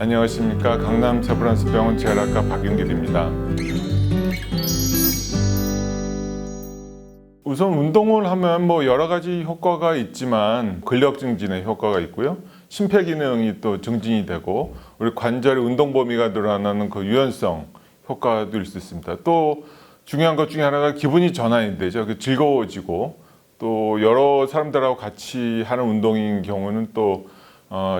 안녕하십니까. 강남 세브란스병원 재활학과 박윤길입니다. 우선 운동을 하면 여러 가지 효과가 있지만 근력 증진에 효과가 있고요. 심폐기능이 또 증진이 되고 우리 관절의 운동 범위가 늘어나는 그 유연성 효과도 있을 수 있습니다. 또 중요한 것 중에 하나가 기분이 전환이 되죠. 즐거워지고 또 여러 사람들하고 같이 하는 운동인 경우는 또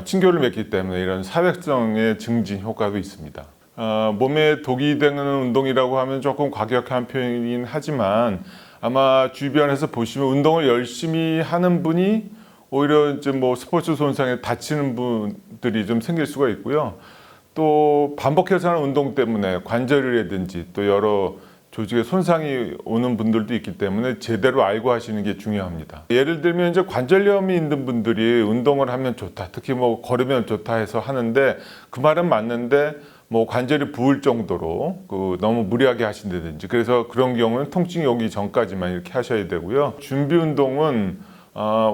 친교를 맺기 때문에 이런 사회성의 증진 효과도 있습니다. 몸에 독이 되는 운동이라고 하면 조금 과격한 표현이긴 하지만 아마 주변에서 보시면 운동을 열심히 하는 분이 오히려 이제 스포츠 손상에 다치는 분들이 좀 생길 수가 있고요. 또 반복해서 하는 운동 때문에 관절이라든지 또 여러 조직에 손상이 오는 분들도 있기 때문에 제대로 알고 하시는 게 중요합니다. 예를 들면 이제 관절염이 있는 분들이 운동을 하면 좋다, 특히 걸으면 좋다 해서 하는데 그 말은 맞는데 관절이 부을 정도로 너무 무리하게 하신다든지 그래서 그런 경우는 통증이 오기 전까지만 이렇게 하셔야 되고요. 준비 운동은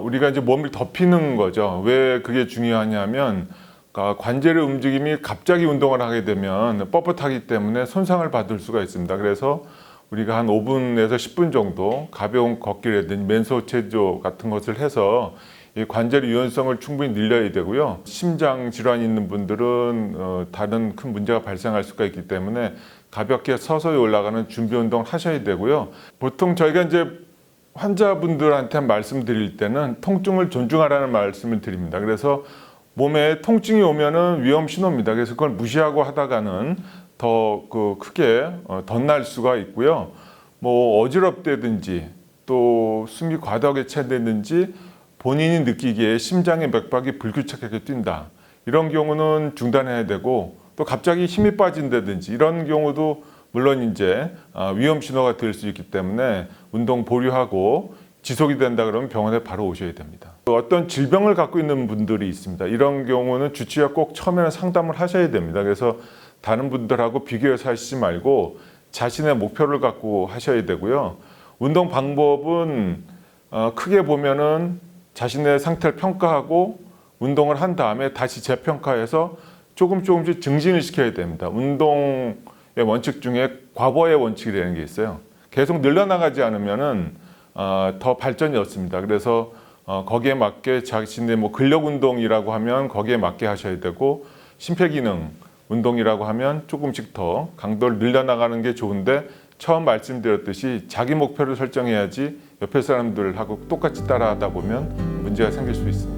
우리가 이제 몸을 덮이는 거죠. 왜 그게 중요하냐면 관절의 움직임이 갑자기 운동을 하게 되면 뻣뻣하기 때문에 손상을 받을 수가 있습니다. 그래서 우리가 한 5분에서 10분 정도 가벼운 걷기라든지 맨소 체조 같은 것을 해서 이 관절의 유연성을 충분히 늘려야 되고요. 심장 질환이 있는 분들은 다른 큰 문제가 발생할 수가 있기 때문에 가볍게 서서히 올라가는 준비 운동을 하셔야 되고요. 보통 저희가 이제 환자분들한테 말씀드릴 때는 통증을 존중하라는 말씀을 드립니다. 그래서 몸에 통증이 오면은 위험 신호입니다. 그래서 그걸 무시하고 하다가는 더 크게 덧날 수가 있고요. 어지럽다든지 또 숨이 과다하게 차다든지 본인이 느끼기에 심장의 맥박이 불규칙하게 뛴다. 이런 경우는 중단해야 되고 또 갑자기 힘이 빠진다든지 이런 경우도 물론 이제 위험 신호가 될 수 있기 때문에 운동 보류하고 지속이 된다 그러면 병원에 바로 오셔야 됩니다. 어떤 질병을 갖고 있는 분들이 있습니다. 이런 경우는 주치의가 꼭 처음에는 상담을 하셔야 됩니다. 그래서 다른 분들하고 비교해서 하시지 말고 자신의 목표를 갖고 하셔야 되고요. 운동 방법은 크게 보면은 자신의 상태를 평가하고 운동을 한 다음에 다시 재평가해서 조금씩 증진을 시켜야 됩니다. 운동의 원칙 중에 과거의 원칙이라는 게 있어요. 계속 늘려나가지 않으면은 더 발전이 없습니다. 그래서 거기에 맞게 자신의 근력 운동이라고 하면 거기에 맞게 하셔야 되고 심폐기능 운동이라고 하면 조금씩 더 강도를 늘려나가는 게 좋은데 처음 말씀드렸듯이 자기 목표를 설정해야지 옆에 사람들하고 똑같이 따라하다 보면 문제가 생길 수 있습니다.